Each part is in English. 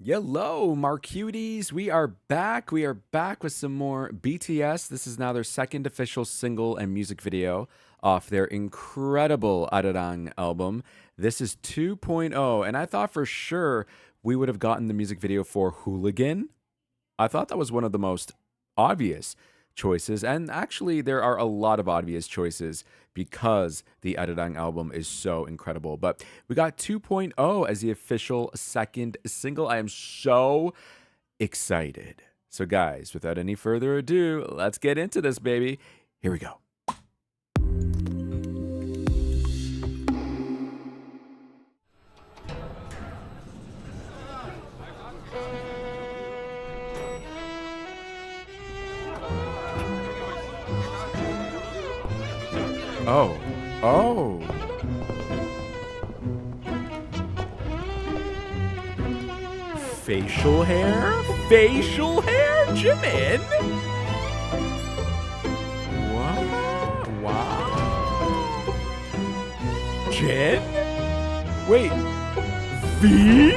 Hello, Marcuties. We are back. We are back with some more BTS. This is now their second official single and music video off their incredible Ararang album. This is 2.0, and I thought for sure we would have gotten the music video for Hooligan. I thought that was one of the most obvious choices, and actually, there are a lot of obvious choices because the Ararang album is so incredible. But we got 2.0 as the official second single. I am so excited. So, guys, without any further ado, let's get into this, baby. Here we go. Oh. Oh. Facial hair? Facial hair? Jimin? What? Wow. Jin? Wait. V?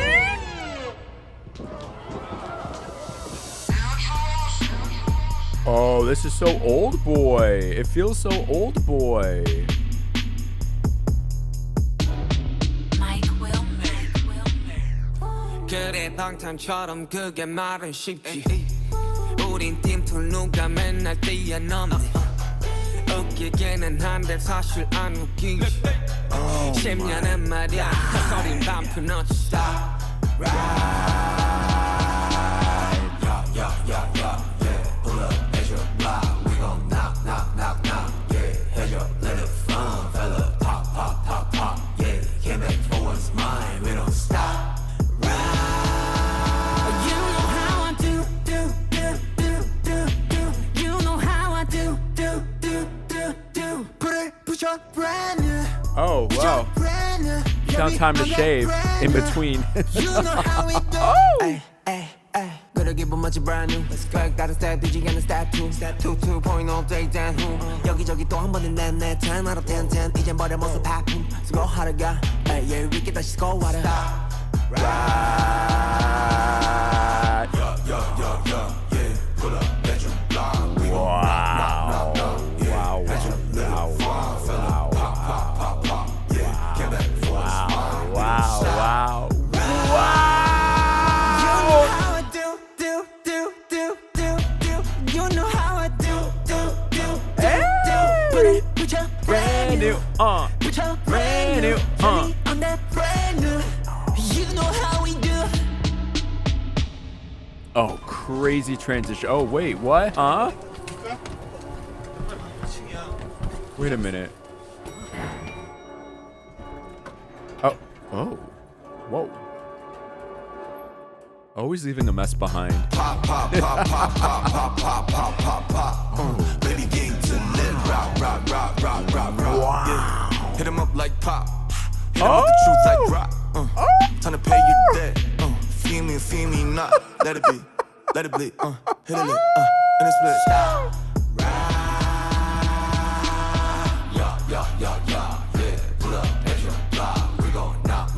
Oh, this is so old boy. It feels so old boy. 그래 방탄처럼 그게 말은 쉽지 우린 팀툴 누가 맨날 뛰어넘네 웃기기는 한데 사실 안 웃기지 10년은 말야 헛소린 반프 not stop Oh, wow. Found time to shave in between. Oh! 그러기 봄맞이 brand new 다른 스텝 뒤지 않는 step 2 step 2 2.0 breakdown 후 여기저기 또 한 번은 내 turn out of 10 10 이젠 버려 모습 하품 수고하러 가 yeah 위기 다시 스코어하라 Right. Pull up, bedroom block. Wow. Wow. Wow. Brand new, brand new, You know how we do. Oh, crazy transition. Oh, wait, what? Huh? Wait a minute. Oh, oh, whoa. Always leaving a mess behind. Pop. Baby gang to live. Rock. Wow. Yeah. Hit him up like pop. Hit him with the truth like rock. Time to pay you debt. Feel me not. Let it be. Let it bleed. Hit it lit. And it's split. Stop. Yeah. Pull up at your block. We gon' knock.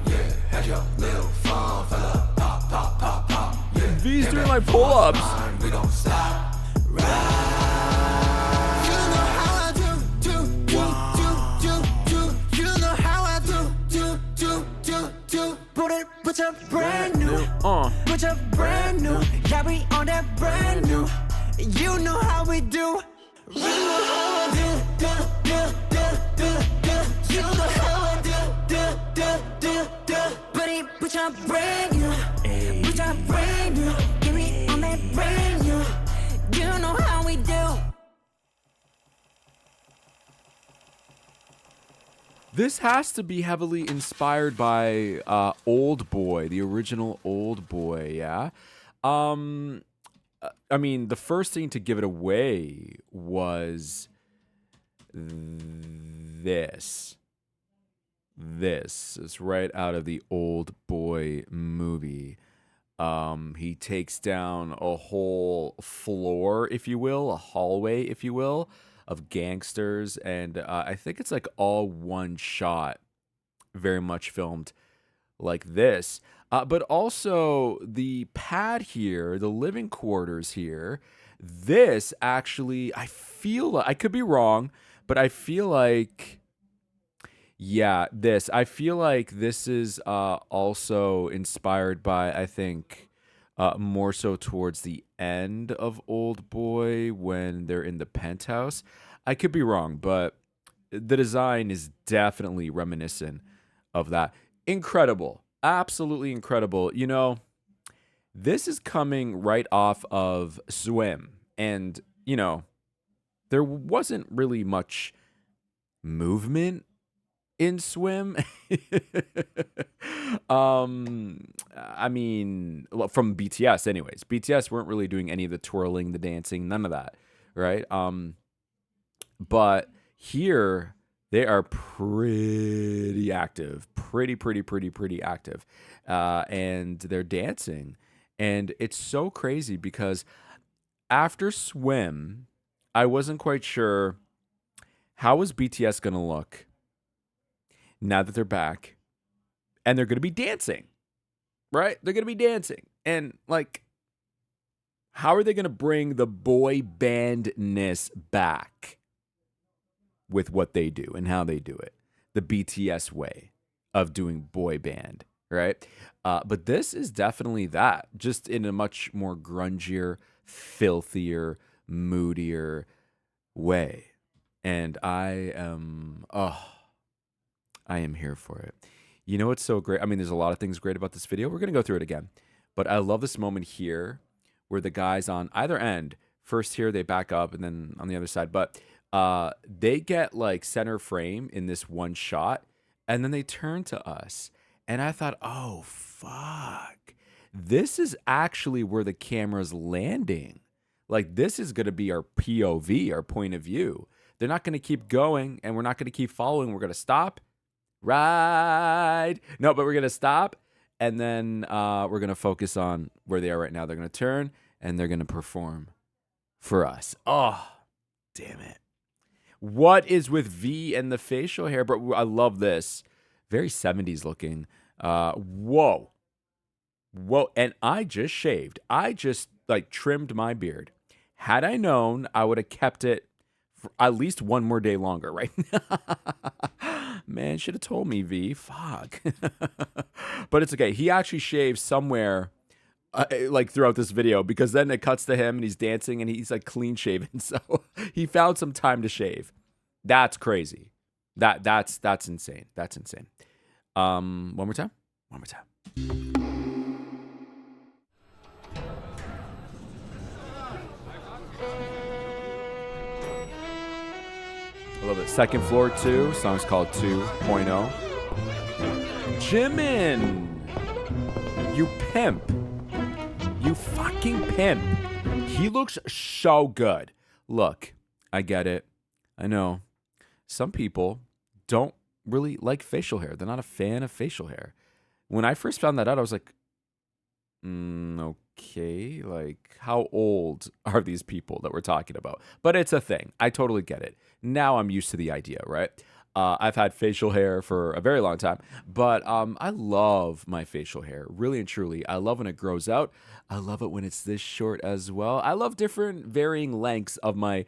Yeah. Had your little fun, fella. Pop. Yeah. V's doing my pull-ups. We gon' stop. Put up brand new, put up brand new, yeah we on that brand new. You know how we do. You know how I do. You know how I do. Put up brand new, put up brand new, yeah we on that brand new. You know how we do. This has to be heavily inspired by Old Boy, the original Old Boy, yeah? I mean, the first thing to give it away was this. This is right out of the Old Boy movie. He takes down a whole floor, if you will, a hallway, if you will, of gangsters, and I think it's like all one shot, very much filmed like this. But also the pad here, the living quarters here. This actually, I feel like, I could be wrong, but I feel like, yeah, this. I feel like this is also inspired by, I think, more so towards the end of Old Boy when they're in the penthouse. I could be wrong, but the design is definitely reminiscent of that. Incredible. Absolutely incredible. You know, this is coming right off of Swim. And, you know, there wasn't really much movement in Swim. I mean, well, from BTS anyways. BTS weren't really doing any of the twirling, the dancing, none of that, right? But here they are pretty active, pretty active, and they're dancing, and it's so crazy because after Swim, I wasn't quite sure how was BTS gonna look now that they're back, and they're gonna be dancing, right? They're gonna be dancing, and like, how are they gonna bring the boy bandness back with what they do and how they do it, the BTS way of doing boy band, right? But this is definitely that, just in a much more grungier, filthier, moodier way. And I am here for it. You know what's so great? I mean, there's a lot of things great about this video. We're gonna go through it again, but I love this moment here where the guys on either end, first here they back up, and then on the other side, but they get like center frame in this one shot, and then they turn to us, and I thought, oh fuck, this is actually where the camera's landing. Like, this is gonna be our POV, our point of view. They're not gonna keep going, and we're not gonna keep following. We're gonna stop, ride. No, but we're gonna stop, and then we're gonna focus on where they are right now. They're gonna turn, and they're gonna perform for us. Oh, damn it. What is with V and the facial hair? But I love this. Very 70s looking. Whoa. Whoa. And I just shaved. I just like trimmed my beard. Had I known, I would have kept it for at least one more day longer, right? Man, should have told me, V. Fuck. But it's okay. He actually shaved somewhere like throughout this video, because then it cuts to him and he's dancing and he's like clean shaven. So he found some time to shave. That's crazy. That's insane. That's insane. One more time. One more time. I love it. Second Floor 2. Song's called 2.0. Jimin, you pimp. You fucking pimp. He looks so good. Look, I get it. I know. Some people don't really like facial hair. They're not a fan of facial hair. When I first found that out, I was like, okay. Like, how old are these people that we're talking about? But it's a thing. I totally get it. Now I'm used to the idea, right? I've had facial hair for a very long time, but I love my facial hair, really and truly. I love when it grows out. I love it when it's this short as well. I love different varying lengths of my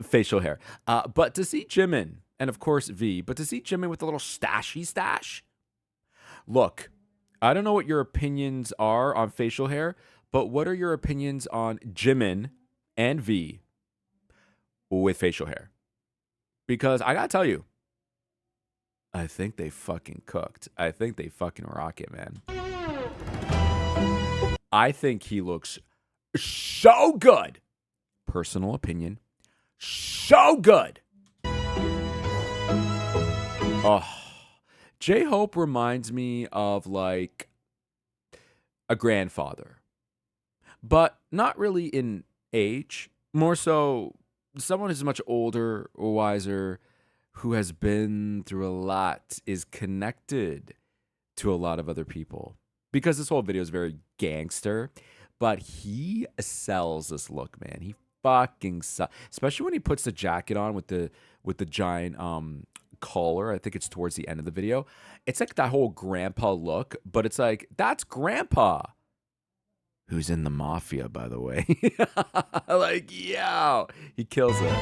facial hair. But to see Jimin, and of course V, but to see Jimin with a little stashy stash, look, I don't know what your opinions are on facial hair, but what are your opinions on Jimin and V with facial hair? Because I gotta tell you, I think they fucking cooked. I think they fucking rock it, man. I think he looks so good. Personal opinion. So good. Oh, J-Hope reminds me of like a grandfather, but not really in age. More so someone who's much older or wiser, who has been through a lot, is connected to a lot of other people. Because this whole video is very gangster, but he sells this look, man. He fucking sells, especially when he puts the jacket on with the giant collar. I think it's towards the end of the video. It's like that whole grandpa look, but it's like, that's grandpa. Who's in the mafia, by the way. Like, yo, he kills it.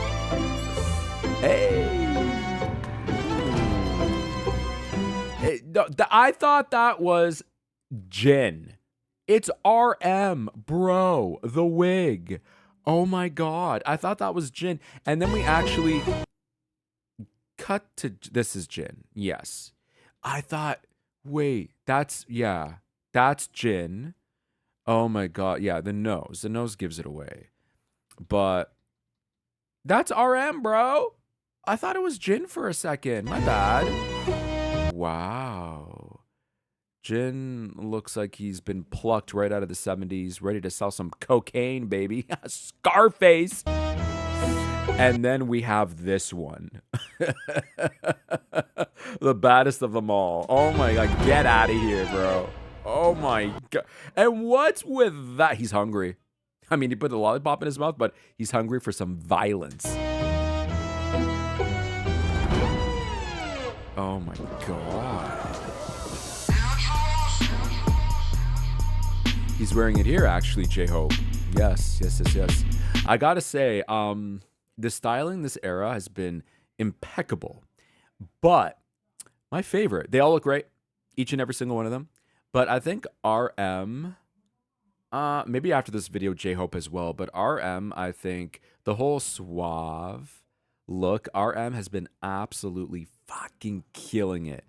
Hey. I thought that was Jin. It's RM, bro. The wig. Oh my God. I thought that was Jin. And then we actually cut to, this is Jin. Yes. I thought, wait, that's Jin. Oh my God. Yeah, the nose. The nose gives it away. But that's RM, bro. I thought it was Jin for a second. My bad. Wow. Jin looks like he's been plucked right out of the 70s, ready to sell some cocaine, baby. Scarface. And then we have this one. The baddest of them all. Oh my God. Get out of here, bro. Oh my God. And what's with that? He's hungry. I mean, he put the lollipop in his mouth, but he's hungry for some violence. Oh my God. He's wearing it here, actually, J-Hope. Yes. I gotta say, the styling this era has been impeccable. But my favorite, they all look great, each and every single one of them. But I think RM, maybe after this video, J-Hope as well. But RM, I think the whole suave look, RM has been absolutely fucking killing it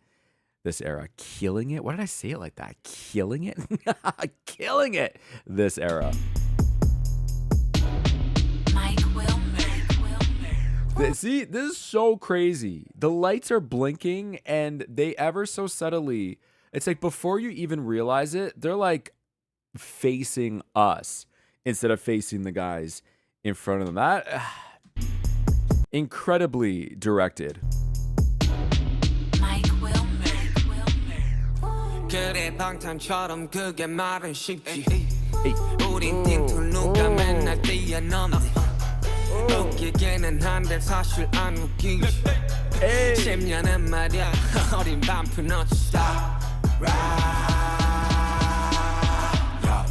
this era. Killing it? Why did I say it like that? Killing it? Killing it this era. See, this is so crazy. The lights are blinking and they ever so subtly, it's like before you even realize it, they're like facing us instead of facing the guys in front of them. That incredibly directed. 그래 방탄처럼 그게 말은 쉽지 우린 띵툴루가 맨날 뛰어넘네 웃기기는 한데 사실 안 웃기지 10년은 말야 어린 반프 not stop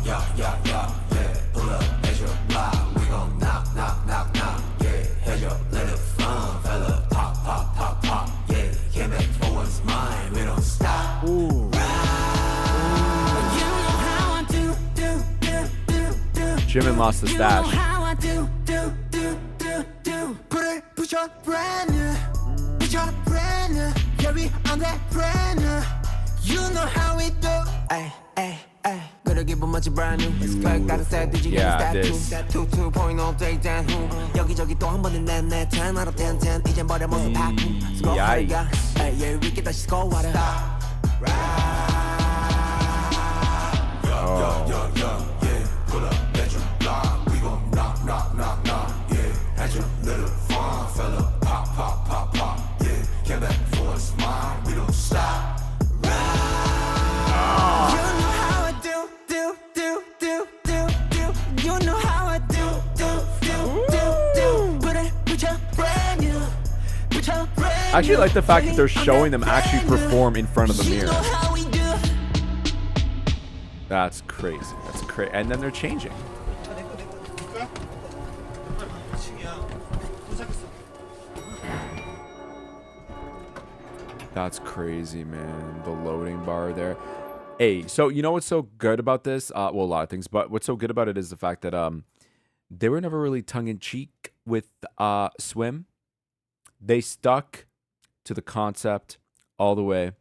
yeah pull up at your block we gon' knock yeah head your let it fun fella pop yeah came back for what's mine we don't stop Jimin lost the stash. Yeah, this. I actually like the fact that they're showing them actually perform in front of the mirror. That's crazy. That's crazy. And then they're changing. That's crazy, man. The loading bar there. Hey, so you know what's so good about this? Well, a lot of things, but what's so good about it is the fact that they were never really tongue-in-cheek with Swim. They stuck to the concept all the way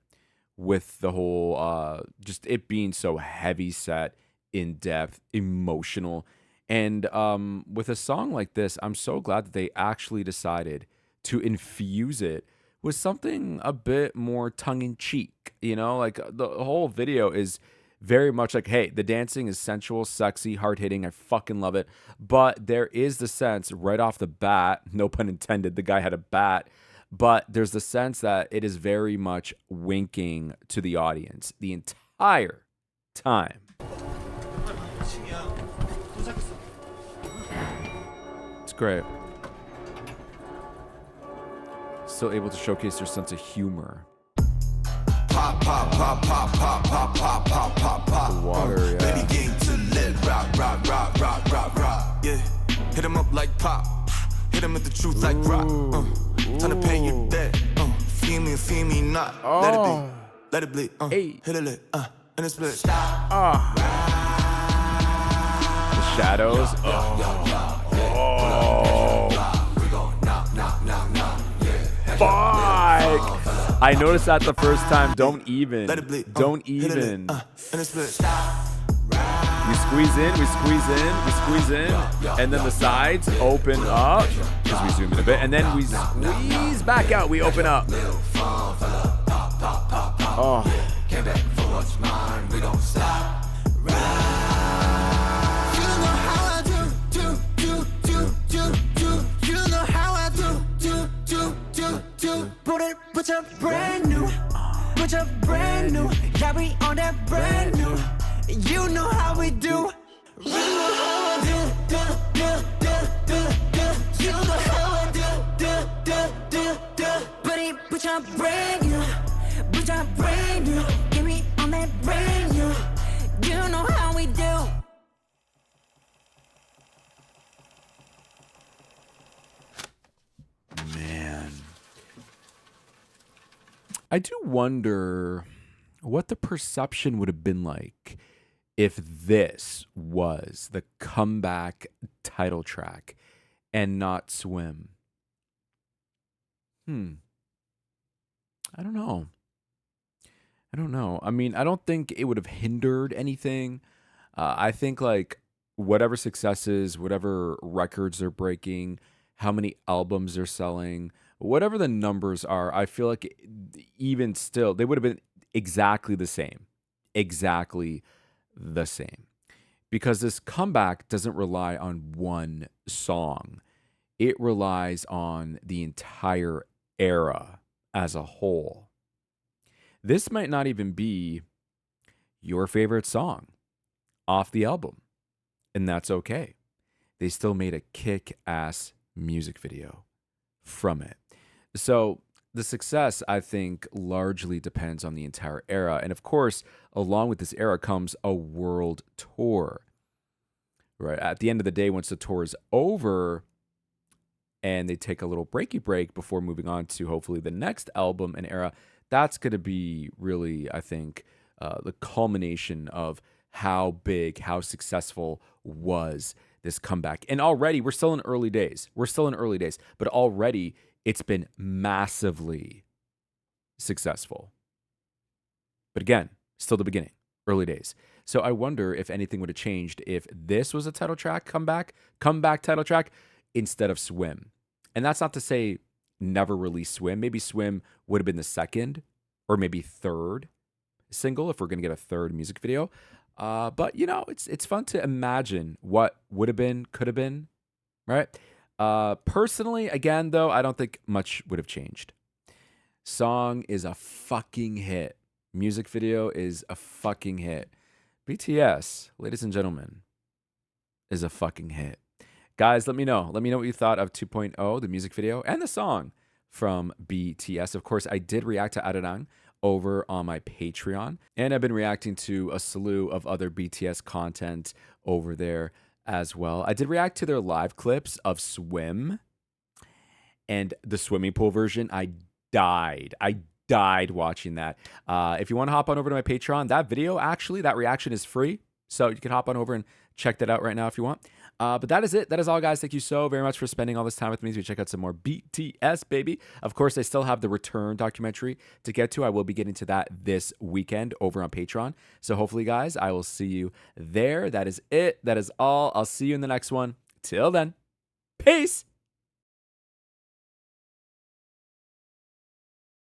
with the whole just it being so heavy set, in depth, emotional. And with a song like this, I'm so glad that they actually decided to infuse it with something a bit more tongue-in-cheek. You know, like the whole video is very much like, hey, the dancing is sensual, sexy, hard-hitting. I fucking love it. But there is the sense right off the bat, no pun intended, the guy had a bat, but there's the sense that it is very much winking to the audience the entire time. It's great. still able to showcase their sense of humor. Pop, pop, pop, pop, pop, pop, pop, pop, pop, pop. Water, yeah. Baby game to let rock, rock, rock, rock, rock, rock. Yeah, hit him up like pop. Hit him with the truth like rock. Time to pay you debt. Feel me not. Let it be, let it bleed. Hey. Hit it, and it's split. The shadows. Fuck! I noticed that the first time. Don't even. Let it bleed. Don't Hit it, even. and it's split. We squeeze in, we squeeze in, we squeeze in, and then the sides open up because we zoom in a bit, and then we squeeze back out. We open up. Oh. Put your brand new, yeah, we on that brand new. You know how we do. You know how I do. You know how I do. Buddy, put your brand new, get me on that brand new. You know how we do. Man. I do wonder what the perception would have been like if this was the comeback title track and not Swim. I don't know. I mean, I don't think it would have hindered anything. I think like whatever successes, whatever records they're breaking, how many albums they're selling, whatever the numbers are, I feel like even still, they would have been exactly the same. Exactly the same. Because this comeback doesn't rely on one song. It relies on the entire era as a whole. This might not even be your favorite song off the album, and that's okay. They still made a kick-ass music video from it. So the success, I think, largely depends on the entire era. And of course, along with this era comes a world tour. Right? At the end of the day, once the tour is over and they take a little breaky break before moving on to hopefully the next album and era, that's going to be really, I think, the culmination of how big, how successful was this comeback. And already, we're still in early days. But already, it's been massively successful. But again, still the beginning, early days. So I wonder if anything would have changed if this was a title track, comeback title track, instead of Swim. And that's not to say never release Swim. Maybe Swim would have been the second or maybe third single if we're going to get a third music video. But, you know, it's fun to imagine what would have been, could have been, right? Personally, again, though, I don't think much would have changed. Song is a fucking hit. Music video is a fucking hit. BTS, ladies and gentlemen, is a fucking hit. Guys, let me know. Let me know what you thought of 2.0, the music video, and the song from BTS. Of course, I did react to Arirang over on my Patreon, and I've been reacting to a slew of other BTS content over there as well. I did react to their live clips of Swim and the swimming pool version. I died watching that. If you want to hop on over to my Patreon, that video, actually, that reaction is free. So you can hop on over and check that out right now if you want. But that is it. That is all, guys. Thank you so very much for spending all this time with me as we check out some more BTS, baby. Of course, I still have the Return documentary to get to. I will be getting to that this weekend over on Patreon. So hopefully, guys, I will see you there. That is it. That is all. I'll see you in the next one. Till then, peace.